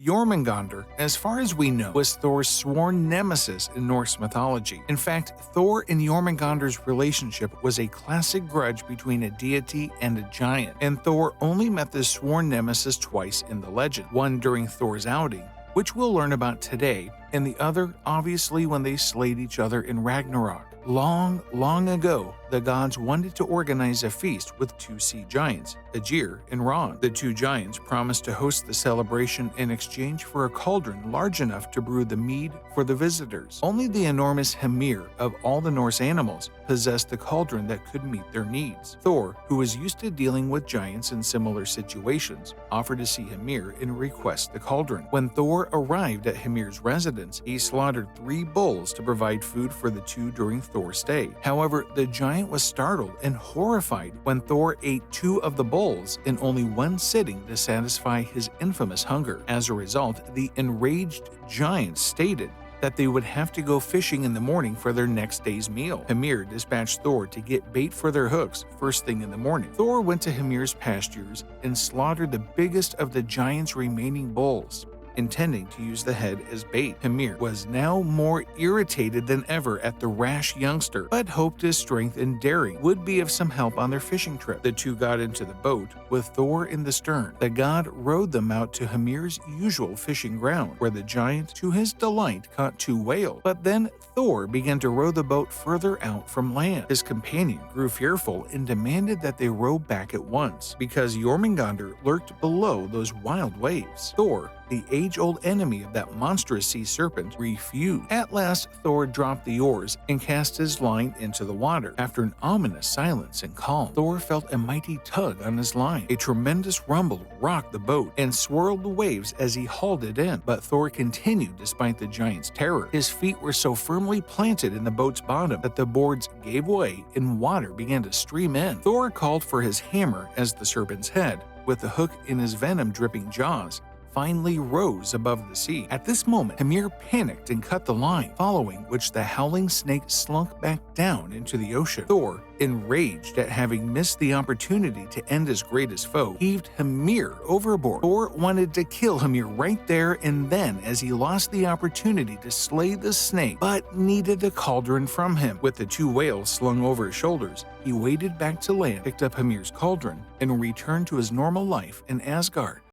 Jormungandr, as far as we know, was Thor's sworn nemesis in Norse mythology. In fact, Thor and Jormungandr's relationship was a classic grudge between a deity and a giant, and Thor only met this sworn nemesis twice in the legend, one during Thor's outing, which we'll learn about today, and the other, obviously, when they slayed each other in Ragnarok. Long, long ago, the gods wanted to organize a feast with two sea giants, Ægir and Ran. The two giants promised to host the celebration in exchange for a cauldron large enough to brew the mead for the visitors. Only the enormous Hymir of all the Norse animals possessed the cauldron that could meet their needs. Thor, who was used to dealing with giants in similar situations, offered to see Hymir and request the cauldron. When Thor arrived at Hymir's residence, he slaughtered 3 bulls to provide food for the two during Thor's stay. However, the giant was startled and horrified when Thor ate 2 of the bulls in only one sitting to satisfy his infamous hunger. As a result, the enraged giant stated that they would have to go fishing in the morning for their next day's meal. Hymir dispatched Thor to get bait for their hooks first thing in the morning. Thor went to Hymir's pastures and slaughtered the biggest of the giant's remaining bulls, intending to use the head as bait. Hymir was now more irritated than ever at the rash youngster, but hoped his strength and daring would be of some help on their fishing trip. The two got into the boat, with Thor in the stern. The god rowed them out to Hymir's usual fishing ground, where the giant, to his delight, caught 2 whales. But then Thor began to row the boat further out from land. His companion grew fearful and demanded that they row back at once, because Jormungandr lurked below those wild waves. Thor, the age-old enemy of that monstrous sea serpent, refused. At last, Thor dropped the oars and cast his line into the water. After an ominous silence and calm, Thor felt a mighty tug on his line. A tremendous rumble rocked the boat and swirled the waves as he hauled it in, but Thor continued despite the giant's terror. His feet were so firmly planted in the boat's bottom that the boards gave way and water began to stream in. Thor called for his hammer as the serpent's head, with the hook in his venom-dripping jaws, finally rose above the sea. At this moment, Hymir panicked and cut the line, following which the howling snake slunk back down into the ocean. Thor, enraged at having missed the opportunity to end his greatest foe, heaved Hymir overboard. Thor wanted to kill Hymir right there and then, as he lost the opportunity to slay the snake, but needed the cauldron from him. With the 2 whales slung over his shoulders, he waded back to land, picked up Hymir's cauldron, and returned to his normal life in Asgard.